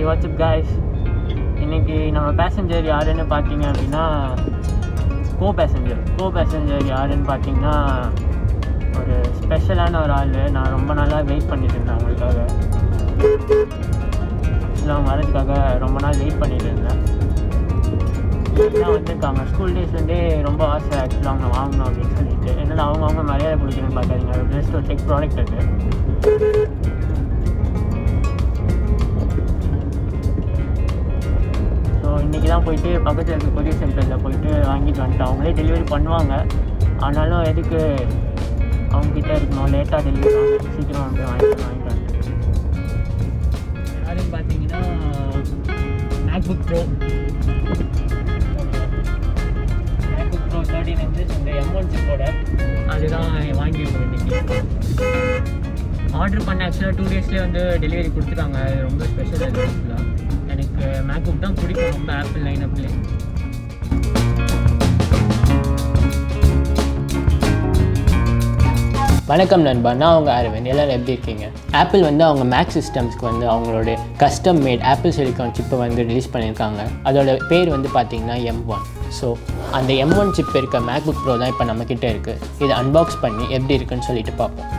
WhatsApp guys, இன்றைக்கி நம்ம passenger யாருன்னு பார்த்தீங்க அப்படின்னா கோ பேசஞ்சர் யாருன்னு பார்த்தீங்கன்னா ஒரு ஸ்பெஷலான ஒரு ஆள். நான் ரொம்ப நாளாக வெயிட் பண்ணிட்டு இருந்தேன் அவங்களுக்காக. அவங்க வரதுக்காக ரொம்ப நாள் வெயிட் பண்ணிட்டு இருந்தேன். வந்திருக்காங்க. ஸ்கூல் டேஸ்லேருந்தே ரொம்ப ஆசை ஆக்சுவலாக அவங்க வாங்கணும் அப்படின்னு சொல்லிட்டு. என்னென்னா அவங்க மரியாதை கொடுக்குறேன்னு பார்க்காதீங்க, அது ஜஸ்ட் ஒரு டெக் ப்ராடக்ட் அது. இன்றைக்கி தான் போயிட்டு பக்கத்தில் இருக்க கொரியர் சென்டரில் போயிட்டு வாங்கிட்டு வந்துட்டேன். அவங்களே டெலிவரி பண்ணுவாங்க, ஆனாலும் எதுக்கு அவங்ககிட்ட இருக்கணும், லேட்டாக டெலிவரி வாங்க, சீக்கிரம் வந்து வாங்கிட்டு வந்துட்டேன். யாருன்னு பார்த்தீங்கன்னா MacBook Pro 13 வந்து இந்த M1 சிப்போட அதுதான் வாங்கியிருக்கோம். இன்றைக்கி ஆர்டர் பண்ண ஆக்சுவலாக 2 டேஸ்லேயே வந்து டெலிவரி கொடுத்துட்டாங்க. ரொம்ப ஸ்பெஷல் அது. ஆக்சுவலாக எனக்கு மேக்புக் தான் பிடிக்கும் ரொம்ப, ஆப்பிள் லைனப்லேயே. வணக்கம் நண்பா, நான் உங்கள் அரவிந்த். எல்லோரும் எப்படி இருக்கீங்க? ஆப்பிள் வந்து அவங்க மேக் சிஸ்டம்ஸ்க்கு வந்து அவங்களோட கஸ்டம் மேட் ஆப்பிள் சிலிக்கான் சிப்பை வந்து ரிலீஸ் பண்ணியிருக்காங்க. அதோட பேர் வந்து பார்த்திங்கன்னா M1. ஸோ அந்த M1 சிப் இருக்க மேக்புக் ப்ரோ தான் இப்போ நம்மக்கிட்ட இருக்குது. இதை அன்பாக்ஸ் பண்ணி எப்படி இருக்குன்னு சொல்லிட்டு பார்ப்போம்.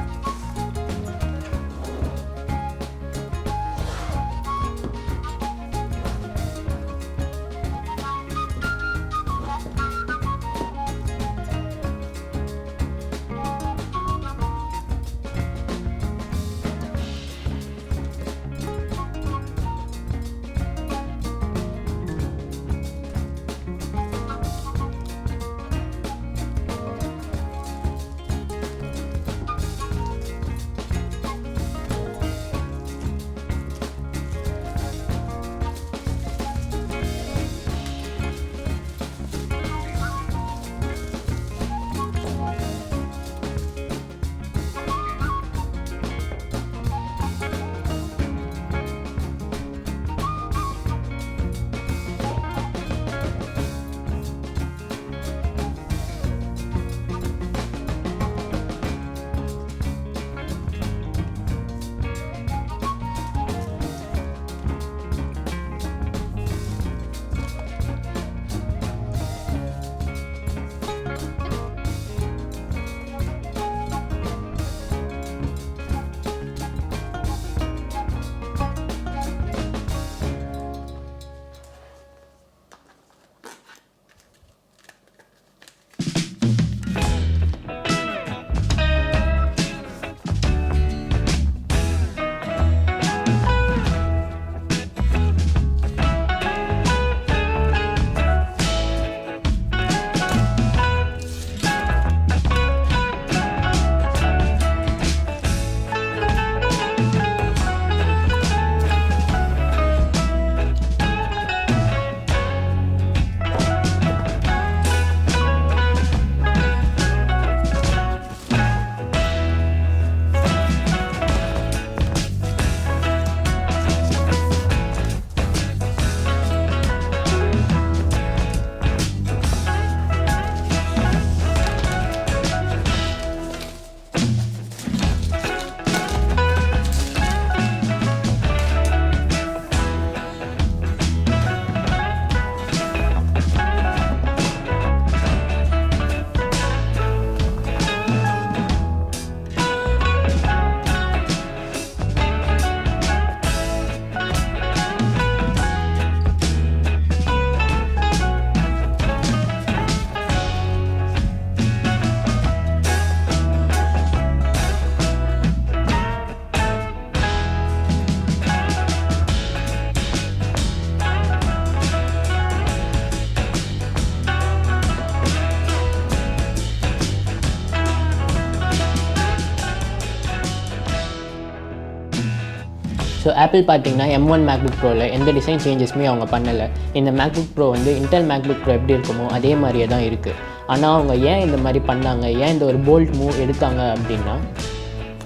ஸோ ஆப்பிள் பார்த்திங்கன்னா M1 மேக்புக் ப்ரோவில் எந்த டிசைன் சேஞ்சஸுமே அவங்க பண்ணலை. இந்த மேக்புக் ப்ரோ வந்து இன்டெல் மேக்புக் ப்ரோ எப்படி இருக்குமோ அதே மாதிரியே தான் இருக்குது. ஆனால் அவங்க ஏன் இந்த மாதிரி பண்ணாங்க, ஏன் இந்த ஒரு போல்ட் மூவ் எடுத்தாங்க அப்படின்னா,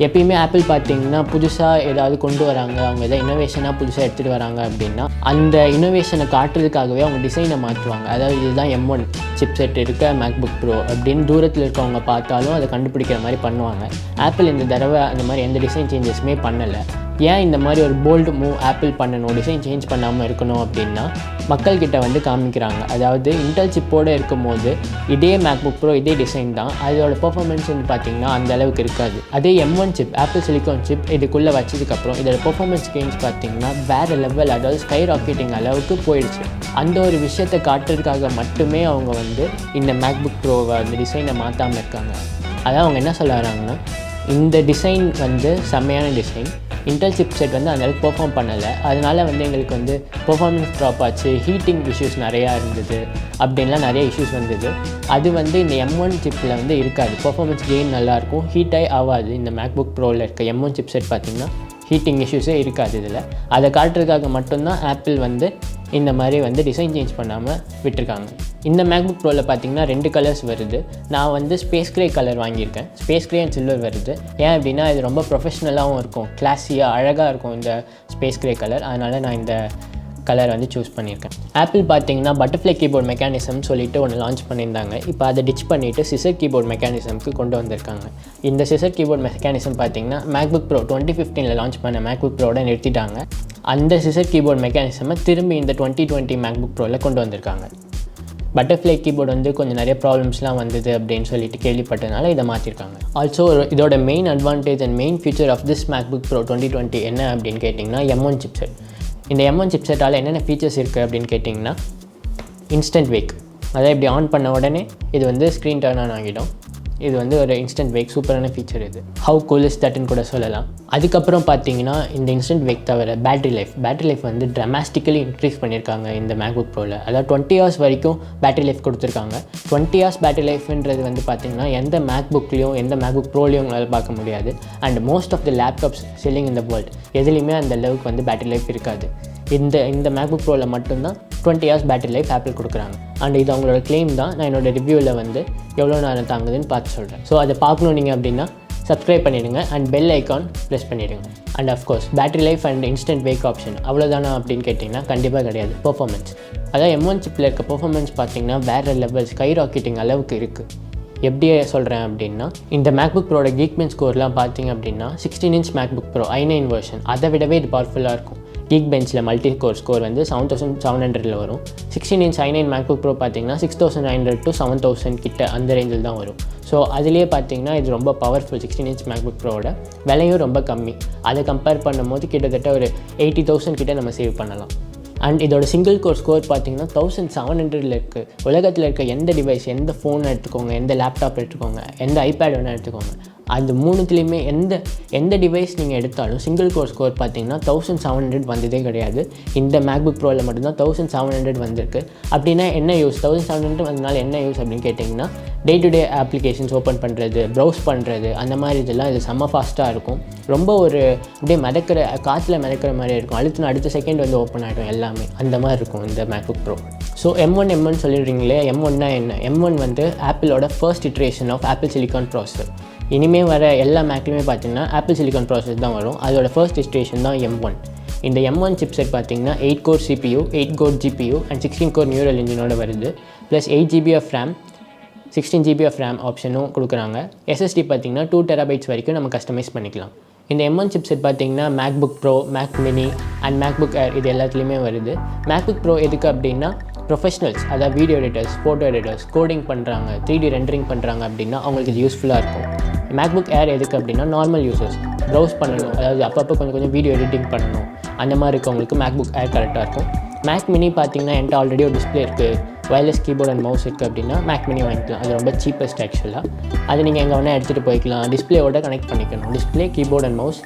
எப்பயுமே ஆப்பிள் பார்த்தீங்கன்னா புதுசாக ஏதாவது கொண்டு வராங்க, அவங்க எதாவது இன்னோவேஷனாக புதுசாக எடுத்துகிட்டு வராங்க அப்படின்னா அந்த இன்னோவேஷனை காட்டுறதுக்காகவே அவங்க டிசைனை மாற்றுவாங்க. அதாவது இதுதான் M1 சிப்செட் இருக்க மேக்புக் ப்ரோ அப்படின்னு தூரத்தில் இருக்கவங்க பார்த்தாலும் அதை கண்டுபிடிக்கிற மாதிரி பண்ணுவாங்க. ஆப்பிள் இந்த தடவை அந்த மாதிரி எந்த டிசைன் சேஞ்சஸுமே பண்ணலை. ஏன் இந்த மாதிரி ஒரு போல்டு மூவ் ஆப்பிள் பண்ணணும், டிசைன் சேஞ்ச் பண்ணாமல் இருக்கணும் அப்படின்னா மக்கள்கிட்ட வந்து காமிக்கிறாங்க. அதாவது இன்டெல் சிப்போடு இருக்கும்போது இதே மேக்புக் ப்ரோ இதே டிசைன் தான், அதோட பெர்ஃபார்மன்ஸ் வந்து பார்த்திங்கன்னா அந்த அளவுக்கு இருக்காது. அதே M1 chip apple silicon chip இதுக்குள்ளே வச்சதுக்கப்புறம் இதோட பெர்ஃபார்மன்ஸ் கெயின்ஸ் பார்த்திங்கன்னா வேறு லெவல், அதாவது ஸ்கை ராக்கெட்டிங் அளவுக்கு போயிடுச்சு. அந்த ஒரு விஷயத்தை காட்டுறதுக்காக மட்டுமே அவங்க வந்து இந்த மேக்புக் ப்ரோவை அந்த டிசைனை மாற்றாமல் இருக்காங்க. அதான் அவங்க என்ன சொல்ல வராங்கன்னா, இந்த டிசைன் வந்து செம்மையான டிசைன், இன்டெல் சிப்செட் வந்து அந்தளவுக்கு பெர்ஃபார்ம் பண்ணலை, அதனால் வந்து எங்களுக்கு வந்து பெர்ஃபார்மன்ஸ் ட்ராப் ஆச்சு, ஹீட்டிங் இஷ்யூஸ் நிறையா இருந்தது அப்படின்லாம் நிறைய இஷ்யூஸ் வந்தது. அது வந்து இந்த M1 சிப்பில் வந்து இருக்காது. பெர்ஃபார்மன்ஸ் கெயின் நல்லாயிருக்கும், ஹீட்டாகி ஆகாது. இந்த மேக்புக் ப்ரோவில் இருக்க M1 சிப்செட் பார்த்திங்கன்னா ஹீட்டிங் இஷ்யூஸே இருக்காது இதில். அதை காட்டுறதுக்காக மட்டும்தான் ஆப்பிள் வந்து இந்த மாதிரி வந்து டிசைன் சேஞ்ச் பண்ணாமல் விட்டுருக்காங்க. இந்த மேக்புக் ப்ரோவில் பார்த்திங்கன்னா 2 கலர்ஸ் வருது. நான் வந்து ஸ்பேஸ் கிரே கலர் வாங்கியிருக்கேன். ஸ்பேஸ் கிரே அண்ட் சில்வர் வருது. ஏன் அப்படின்னா இது ரொம்ப ப்ரொஃபஷ்னலாகவும் இருக்கும், கிளாஸியாக அழகாக இருக்கும் இந்த ஸ்பேஸ் கிரே கலர். அதனால் நான் இந்த கலர் வந்து சூஸ் பண்ணியிருக்கேன். ஆப்பிள் பார்த்திங்கன்னா பட்டர்ஃப்ளை கீபோர்ட் மெக்கானிசம் சொல்லிட்டு ஒன்று லான்ச் பண்ணியிருந்தாங்க. இப்போ அதை டிச் பண்ணிவிட்டு சிசர் கீபோர்ட் மெக்கானிசம்க்கு கொண்டு வந்திருக்காங்க. இந்த சிசர் கீபோர்ட் மெக்கானிசம் பார்த்திங்கன்னா மேக்புக் ப்ரோ 2015 லான்ச் பண்ண மேக்புக் ப்ரோட நிறுத்திட்டாங்க. அந்த சிசர் கீபோர்ட் மெக்கானிசமை திரும்பி இந்த 2020 மேக்புக் ப்ரோவில் கொண்டு வந்திருக்காங்க. பட்டர்ஃப்ளை கீபோர்டு வந்து கொஞ்சம் நிறைய ப்ராப்ளம்ஸ்லாம் வந்தது அப்படின்னு சொல்லிட்டு கேள்விப்பட்டதுனால இதை மாற்றிருக்காங்க. ஆல்சோ இதோட main advantage and main feature of this MacBook Pro 2020 என்ன அப்படின்னு கேட்டிங்கன்னா M1 சிப்செட். இந்த M1 சிப்செட்டால் என்னென்ன ஃபீச்சர்ஸ் இருக்குது அப்படின்னு கேட்டிங்கன்னா, இன்ஸ்டன்ட் வேக், அதாவது இப்படி ஆன் பண்ண உடனே இது வந்து ஸ்க்ரீன் டர்ன் ஆன் ஆகிடும். இது வந்து ஒரு இன்ஸ்டன்ட் வேக், சூப்பரான ஃபீச்சர் இது. ஹவு கூல் இஸ் தட்னு கூட சொல்லலாம். அதுக்கப்புறம் பார்த்தீங்கன்னா இந்த இன்ஸ்டன்ட் வேக் தவிர பேட்டரி லைஃப் வந்து ட்ராமாஸ்டிக்கலி இன்க்ரீஸ் பண்ணியிருக்காங்க இந்த மேக்புக் ப்ரோவில். அதாவது 20 hours வரைக்கும் பேட்டரி லைஃப் கொடுத்துருக்காங்க. 20 hours பேட்டரி லைஃப்ன்றது வந்து பார்த்திங்கன்னா எந்த மேக்புக்லேயும் எந்த மேக்புக் ப்ரோலையும் உங்களால் பார்க்க முடியாது. And most of the laptops selling இந்த வேர்ல்டு எதுலேயுமே அந்த அளவுக்கு வந்து பேட்டரி லைஃப் இருக்காது. இந்த மேக்புக் ப்ரோவில் மட்டும்தான் 20 hours பேட்டரி லைஃப் ஆப்பிள் கொடுக்குறாங்க. அண்ட் இது அவங்களோட கிளைம் தான். நான் என்னோடய ரிவ்யூவில் வந்து எவ்வளோ நேரம் தாங்குதுன்னு பார்த்து சொல்கிறேன். ஸோ அதை பார்க்கணும் நீங்கள் அப்படின்னா சப்ஸ்கிரைப் பண்ணிவிடுங்க அண்ட் பெல் ஐக்கான் ப்ரெஸ் பண்ணிவிடுங்க. And of course battery life and instant wake option அவ்வளோதானா அப்படின்னு கேட்டிங்கன்னா கண்டிப்பாக கிடையாது. பெர்ஃபார்மன்ஸ், அதாவது M1 சிப்பில் இருக்க பெர்ஃபார்மன்ஸ் பார்த்திங்கன்னா வேறு லெவல், ஸ்கை ராக்கெட்டிங் அளவுக்கு இருக்குது. எப்படி சொல்கிறேன் அப்படின்னா, இந்த மேக்புக் ப்ரோட கீக்பெஞ்ச் ஸ்கோர்லாம் பார்த்திங்க அப்படின்னா 16 inch MacBook bro i9 version அதை விடவே இது பவர்ஃபுல்லாக இருக்கும். கீக் பெஞ்சில் மல்டி கோர் ஸ்கோர் வந்து 7700 வரும். 16 inch i9 மேக்புக் ப்ரோ பார்த்திங்கன்னா 6900 to 7000 கிட்ட அந்த ரேஞ்சில் தான் வரும். ஸோ அதிலே பார்த்திங்கன்னா இது ரொம்ப பவர்ஃபுல். 16 inch மேக்புக் ப்ரோவோட விலையும் ரொம்ப கம்மி. அதை கம்பேர் பண்ணும்போது கிட்டத்தட்ட ஒரு 80,000 கிட்ட நம்ம சேவ் பண்ணலாம். அண்ட் இதோட சிங்கிள் கோர் ஸ்கோர் பார்த்திங்கன்னா 1700 இருக்குது. உலகத்தில் இருக்க எந்த டிவைஸ், எந்த ஃபோன் எடுத்துக்கோங்க, எந்த லேப்டாப் எடுத்துக்கோங்க, எந்த ஐபேட் வேணால் எடுத்துக்கோங்க, அந்த மூணுத்துலேயுமே எந்த டிவைஸ் நீங்கள் எடுத்தாலும் சிங்கிள் கோர் ஸ்கோர் பார்த்திங்கன்னா 1700 வந்ததே கிடையாது. இந்த மேக்புக் ப்ரோவில் மட்டும்தான் 1700 வந்திருக்கு. அப்படின்னா என்ன யூஸ்? 1700 வந்ததுனால என்ன யூஸ் அப்படின்னு கேட்டிங்கன்னா, day to day applications open பண்ணுறது, ப்ரௌஸ் பண்ணுறது, அந்த மாதிரி இதெல்லாம் இது செம்ம ஃபாஸ்ட்டாக இருக்கும். ரொம்ப ஒரு அப்படியே காற்றுல மிதக்கிற மாதிரி இருக்கும். அடுத்த செகண்ட் வந்து ஓப்பன் ஆகிடும் எல்லாமே. அந்த மாதிரி இருக்கும் இந்த மேக்புக் ப்ரோ. ஸோ M1 சொல்லிடுறீங்களே, M1னா என்ன? M1 வந்து ஆப்பிளோட first iteration of Apple silicon processor. இனிமேல் வர எல்லா மேக்லையுமே பார்த்திங்கன்னா ஆப்பிள் சிலிக்கான் ப்ராசஸ் தான் வரும். அதோட ஃபர்ஸ்ட் இட்ரேஷன் தான் M1. இந்த M1 சிப்செட் பார்த்திங்கன்னா 8 core CPU, 8 core GPU and 16 core neural இன்ஜினோட வருது. Plus 8 GB of RAM, 16 GB of RAM ஆப்ஷனும் கொடுக்குறாங்க. SSD பார்த்திங்கன்னா 2 TB வரைக்கும் நம்ம கஸ்டமைஸ் பண்ணிக்கலாம். இந்த M1 சிப்செட் பார்த்திங்கன்னா MacBook bro, Mac mini and MacBook Air இது எல்லாத்துலேயுமே வருது. மேக்புக் ப்ரோ எதுக்கு அப்படின்னா ப்ரொஃபஷனல்ஸ், அதாவது video editors, photo editors, coding பண்ணுறாங்க, 3D ரெண்டரிங் பண்ணுறாங்க அப்படின்னா அவங்களுக்கு இது யூஸ்ஃபுல்லாக இருக்கும். மேக்புக் ஏர் எதுக்கு அப்படின்னா நார்மல் யூசர்ஸ் ப்ரௌஸ் பண்ணணும், அதாவது அப்பப்போ கொஞ்சம் வீடியோ எடிட்டிங் பண்ணணும், அந்த மாதிரி இருக்கவங்களுக்கு மேக்புக் ஏர் கரெக்டாக இருக்கும். மேக் மினி பார்த்திங்கன்னா என்கிட்ட ஆல்ரெடி ஒரு டிஸ்பிளே இருக்குது, வயர்லெஸ் கீபோர்ட் அண்ட் மவுஸ் இருக்குது அப்படின்னா மேக் மினி வாங்கிக்கலாம். அது ரொம்ப சீப்பஸ்ட் ஆக்சுவலாக. அது நீங்கள் எங்கே வேணால் எடுத்துகிட்டு போய்க்கலாம். டிஸ்பிளேயோட கனெக்ட் பண்ணிக்கணும். டிஸ்பிளே, கீபோர்ட் அண்ட் மவுஸ்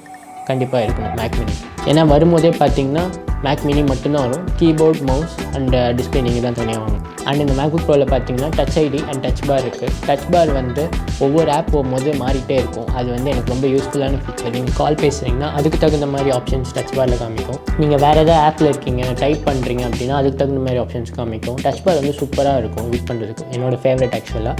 கண்டிப்பாக இருக்கணும் மேக் மினி. ஏன்னா வரும்போதே பார்த்திங்கன்னா மேக் மினி மட்டும்தான் வரும். கீபோர்ட், மவுஸ் அண்ட் டிஸ்பிளே நீங்கள் தான் தனியாக வாங்கணும். அண்ட் இந்த மேக்புக் ப்ரோவில் பார்த்திங்கன்னா டச் ஐடி அண்ட் டச் பார் இருக்குது. டச் பார் வந்து ஒவ்வொரு ஆப் போகும்போது மாறிட்டே இருக்கும். அது வந்து எனக்கு ரொம்ப யூஸ்ஃபுல்லான ஃபீச்சர். நீங்கள் கால் பேசுகிறீங்கன்னா அதுக்கு தகுந்த மாதிரி ஆப்ஷன்ஸ் டச் பாரில் காமிக்கும். நீங்கள் வேறு ஏதாவது ஆப்பில் இருக்கீங்க, டைப் பண்ணுறீங்க அப்படின்னா அதுக்கு தகுந்த மாதிரி ஆப்ஷன்ஸ் காமிக்கும். டச் பார் வந்து சூப்பராக இருக்கும் யூஸ் பண்ணுறதுக்கு. என்னோடய ஃபேவரட் ஆக்சுவலாக.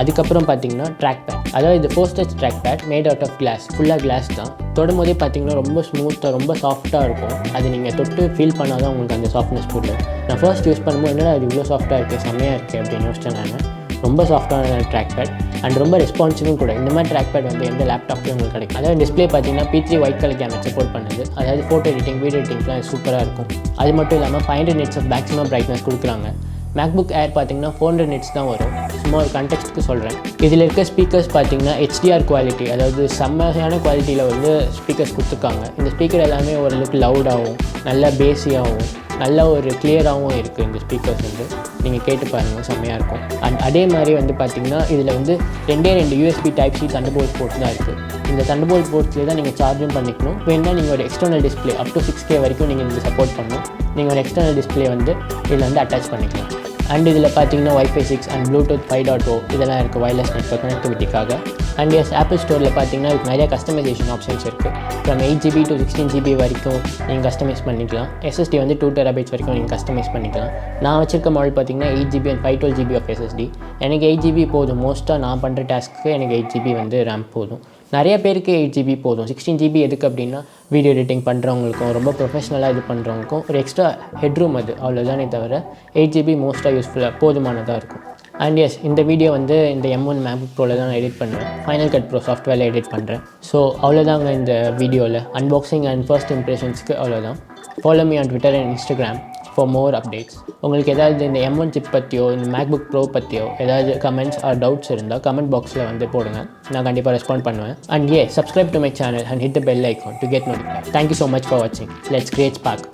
அதுக்கப்புறம் பார்த்தீங்கன்னா ட்ராக் பேட், அதாவது இது first touch track pad made out of glass, ஃபுல்லாக கிளாஸ் தான். தொடும்போதே பார்த்தீங்கன்னா ரொம்ப ஸ்மூத்தாக ரொம்ப சாஃப்ட்டாக இருக்கும். அது நீங்கள் தொட்டு ஃபீல் பண்ணால் தான் உங்களுக்கு அந்த சாஃப்ட்னஸ் புரியும். நான் ஃபர்ஸ்ட் யூஸ் பண்ணும்போது என்னடா அது இவ்வளோ சாஃப்ட்டாக இருக்குது, செம்மையாக இருக்குது அப்படின்னு யோசிச்சேன் நான். ரொம்ப சாஃப்ட்டான ட்ராக் பேட் அண்ட் ரொம்ப ரெஸ்பான்சிவும் கூட. இந்த மாதிரி ட்ராக் பேட் வந்து எந்த லேப்டாப்லேயும் உங்களுக்கு கிடைக்கும். அதாவது டிஸ்பிளே பார்த்தீங்கன்னா P3 white colour camera support பண்ணுது. அதாவது ஃபோட்டோ எடிட்டிங் வீடியோ எடிட்டிங்லாம் சூப்பராக இருக்கும். அது மட்டும் இல்லாமல் 500 nits ஆஃப் மேக்ஸிமம் பிரைட்னஸ் கொடுக்குறாங்க. MacBook Air பார்த்தீங்கன்னா 400 nits தான் வரும். சும்மா ஒரு கண்டெக்ஸ்ட்டுக்கு சொல்கிறேன். இதில் இருக்க ஸ்பீக்கர்ஸ் பார்த்தீங்கன்னா HDR குவாலிட்டி, அதாவது செம்மையான குவாலிட்டியில் வந்து ஸ்பீக்கர்ஸ் கொடுத்துருக்காங்க. இந்த ஸ்பீக்கர் எல்லாமே ஓரளவுக்கு லவுடாகவும் நல்ல பேஸியாகவும் நல்ல ஒரு கிளியராகவும் இருக்குது. இந்த ஸ்பீக்கர்ஸ் வந்து நீங்கள் கேட்டு பாருங்கள், செம்மையாக இருக்கும். அண்ட் அதே மாதிரி வந்து பார்த்திங்கன்னா இதில் வந்து 2 USB Type-C Thunderbolt போர்ட்ஸ் தான் இருக்குது. இந்த Thunderbolt போர்ட்ஸ்லேயே தான் நீங்கள் சார்ஜும் பண்ணிக்கணும். வேணுன்னா நீங்கள் ஒரு external display up to 6K வரைக்கும் நீங்கள் இதில் சப்போர்ட் பண்ணணும். நீங்கள் ஒரு எக்ஸ்டர்னல் டிஸ்பிளே வந்து இதில் வந்து அட்டாச் பண்ணிக்கலாம். அண்ட் இதில் பார்த்தீங்கன்னா Wi-Fi 6 அண்ட் Bluetooth 5.0 இதெல்லாம் இருக்குது வயர்லெஸ் நெட்வொர்க் கனெக்டிவிட்டிக்காக. அண்ட் எஸ் ஆப்பிள் ஸ்டோரில் பார்த்தீங்கன்னா இதுக்கு நிறைய கஸ்டமைசேஷன் ஆப்ஷன்ஸ் இருக்குது. ஃப்ரம் 8GB to 16GB வரைக்கும் நீங்கள் கஸ்டமைஸ் பண்ணிக்கலாம். SSD வந்து 2 TB வரைக்கும் நீங்கள் கஸ்டமைஸ் பண்ணிக்கலாம். நான் வச்சிருக்க மாடல் பார்த்தீங்கன்னா 8GB and 512GB of SSD. எனக்கு 8GB போதும். மோஸ்ட்டாக நான் பண்ணுற டாஸ்க்கு எனக்கு 8GB வந்து ரேம் போதும். நிறைய பேருக்கு 8GB போதும். 16GB எதுக்கு அப்படின்னா வீடியோ எடிட்டிங் பண்ணுறவங்களுக்கும் ரொம்ப ப்ரொஃபஷ்னலாக இது பண்ணுறவங்களுக்கும் ஒரு எக்ஸ்ட்ரா ஹெட்ரூம் அது அவ்வளோதானே தவிர 8GB மோஸ்ட்டாக யூஸ்ஃபுல்லாக போதுமானதாக இருக்கும். அண்ட் எஸ் இந்த வீடியோ வந்து இந்த M1 MacBook Proவில் தான் நான் எடிட் பண்ணுவேன். Final Cut Pro சாஃப்ட்வேரில் எடிட் பண்ணுறேன். ஸோ அவ்வளோதாங்க இந்த வீடியோவில் அன்பாக்சிங் அண்ட் ஃபர்ஸ்ட் இம்ப்ரெஷன்ஸ்க்கு அவ்வளோதான். Follow me on Twitter and Instagram for more updates. உங்களுக்கு ஏதாவது இந்த M1 சிப் பற்றியோ இந்த MacBook Pro பற்றியோ ஏதாவது கமெண்ட்ஸ் ஆர் டவுட்ஸ் இருந்தால் கமெண்ட் பாக்ஸில் வந்து போடுங்க. நான் கண்டிப்பாக ரெஸ்பாண்ட் பண்ணுவேன். And subscribe to my channel and hit the bell icon to get notified. Thank you so much for watching. Let's create spark.